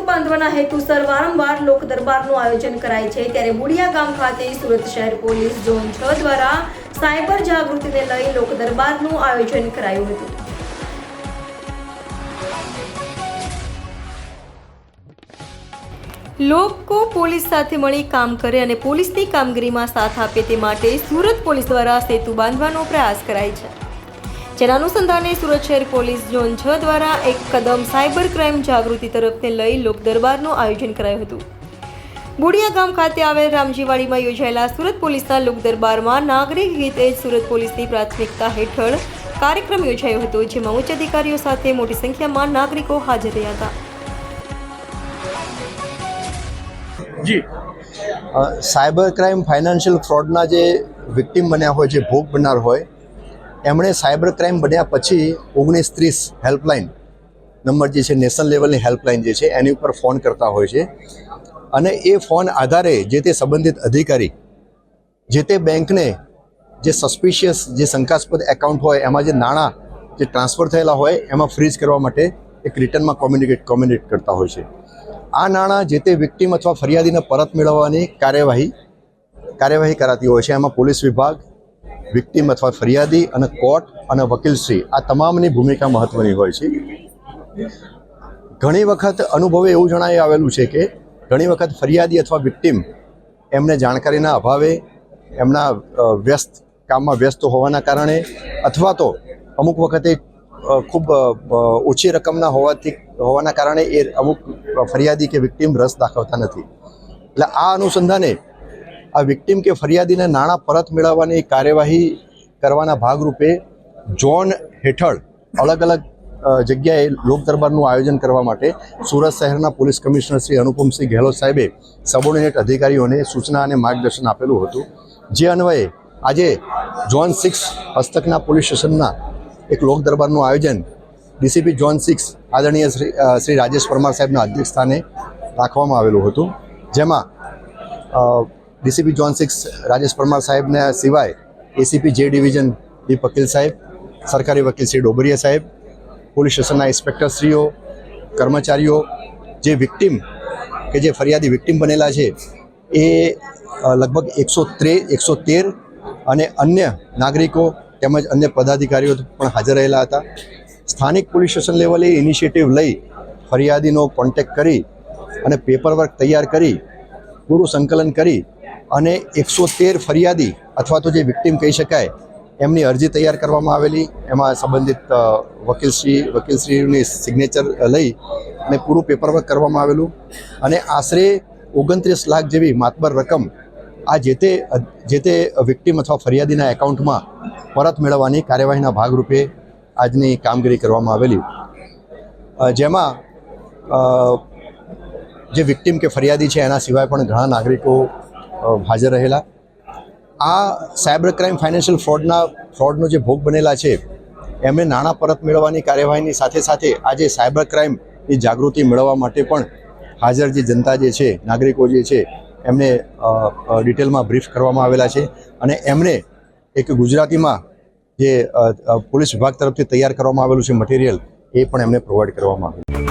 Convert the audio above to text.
બાંધવાના હેતુસર વારંવાર લોક દરબારનું આયોજન કરાય છે, ત્યારે બુડિયા ગામ ખાતે સુરત શહેર પોલીસ ઝોન 6 દ્વારા સાયબર જાગૃતિને લઈ લોક દરબારનું આયોજન કરાયું હતું। લોકો પોલીસ સાથે મળી કામ કરે અને પોલીસની કામગીરીમાં સાથ આપે તે માટે સુરત પોલીસ દ્વારા સેતુ બાંધવાનો પ્રયાસ કરાય છે, જેના અનુસંધાને સુરત શહેર પોલીસ ઝોન 6 દ્વારા એક કદમ સાયબર ક્રાઇમ જાગૃતિ તરફને લઈ લોક દરબારનું આયોજન કરાયું હતું। બુડિયા ગામ ખાતે આવેલ રામજીવાડીમાં યોજાયેલા સુરત પોલીસના લોક દરબારમાં નાગરિક ગીત એ જ સુરત પોલીસની પ્રાથમિકતા હેઠળ કાર્યક્રમ યોજાયો હતો, જેમાં ઉચ્ચ અધિકારીઓ સાથે મોટી સંખ્યામાં નાગરિકો હાજર રહ્યા હતા। જી સાયબર ક્રાઇમ ફાઇનાન્શિયલ ફ્રોડના જે વિક્ટિમ બન્યા હોય, જે ભોગ બનનાર હોય, એમણે સાયબર ક્રાઇમ બન્યા પછી 1930 હેલ્પલાઇન નંબર જે છે, નેશનલ લેવલની હેલ્પલાઇન જે છે, એની ઉપર ફોન કરતા હોય છે અને એ ફોન આધારે જે તે સંબંધિત અધિકારી જે તે બેંકને જે સસ્પિશિયસ, જે શંકાસ્પદ એકાઉન્ટ હોય એમાં જે નાણાં જે ટ્રાન્સફર થયેલા હોય એમાં ફ્રીઝ કરવા માટે એક રિટર્નમાં કોમ્યુનિકેટ કરતા હોય છે। આ નાણાં જે તે વિક્ટિમ અથવા ફરિયાદીને પરત મેળવવાની કાર્યવાહી કરાતી હોય છે। એમાં પોલીસ વિભાગ, વિક્ટિમ અથવા ફરિયાદી અને કોર્ટ અને વકીલશ્રી આ તમામની ભૂમિકા મહત્વની હોય છે। ઘણી વખત અનુભવે એવું જણાવી આવેલું છે કે ઘણી વખત ફરિયાદી અથવા વિક્ટિમ એમને જાણકારીના અભાવે, એમના કામમાં વ્યસ્ત હોવાના કારણે અથવા તો અમુક વખતે ખૂબ ઓછી રકમના હોવાના કારણે એ અમુક ફરિયાદી કે વિક્ટિમ રસ દાખવતા નથી। એટલે આ અનુસંધાને આ વિક્ટિમ કે ફરિયાદીને નાણાં પરત મેળવવાની કાર્યવાહી કરવાના ભાગરૂપે ઝોન હેઠળ અલગ અલગ જગ્યાએ લોક દરબારનું આયોજન કરવા માટે સુરત શહેરના પોલીસ કમિશનર શ્રી અનુપમસિંહ ગેહલોત સાહેબે સબોર્ડિનેટ અધિકારીઓને સૂચના અને માર્ગદર્શન આપેલું હતું, જે અન્વયે આજે ઝોન 6 હસ્તકના પોલીસ સ્ટેશનના એક લોક દરબારનું આયોજન ડીસીપી ઝોન 6 આદરણીય શ્રી રાજેશ પરમાર સાહેબના અધ્યક્ષ સ્થાને રાખવામાં આવેલું હતું, જેમાં ડીસીપી ઝોન 6 રાજેશ પરમાર સાહેબને સિવાય એસીપી જે ડિવિઝન દીપ વકીલ સાહેબ, સરકારી વકીલ શ્રી ડોબરિયા સાહેબ, પોલીસ સ્ટેશનના ઇન્સ્પેક્ટરશ્રીઓ, કર્મચારીઓ, જે વિક્ટિમ કે જે ફરિયાદી વિક્ટિમ બનેલા છે એ લગભગ 113 અને અન્ય નાગરિકો તેમજ અન્ય પદાધિકારીઓ પણ હાજર રહેલા હતા। સ્થાનિક પોલીસ સ્ટેશન લેવલે ઇનિશિયેટિવ લઈ ફરિયાદીનો કોન્ટેક્ટ કરી અને પેપરવર્ક તૈયાર કરી પૂરું સંકલન કરી અને 113 ફરિયાદી અથવા તો જે વિક્ટિમ કહી શકાય એમની અરજી તૈયાર કરવામાં આવેલી। એમાં સંબંધિત વકીલશ્રીની સિગ્નેચર લઈ અને પૂરું પેપરવર્ક કરવામાં આવેલું અને આશરે 29 લાખ જેવી માતબર રકમ આ જે તે વિક્ટિમ અથવા ફરિયાદીના એકાઉન્ટમાં પરત મેળવવાની કાર્યવાહીના ભાગરૂપે આજની કામગીરી કરવામાં આવેલી, જેમાં જે વિક્ટિમ કે ફરિયાદી છે એના સિવાય પણ ઘણા નાગરિકો હાજર રહેલા। આ સાયબર ક્રાઇમ ફાઇનાન્શિયલ ફ્રોડનો જે ભોગ બનેલા છે એમને નાણાં પરત મેળવવાની કાર્યવાહીની સાથે સાથે આજે સાયબર ક્રાઇમની જાગૃતિ મેળવવા માટે પણ હાજર જે જનતા જે છે, નાગરિકો જે છે, એમને ડિટેલમાં બ્રીફ કરવામાં આવેલા છે અને એમને એક ગુજરાતીમાં જે પોલીસ વિભાગ તરફથી તૈયાર કરવામાં આવેલું છે મટીરિયલ એ પણ એમને પ્રોવાઈડ કરવામાં આવ્યું।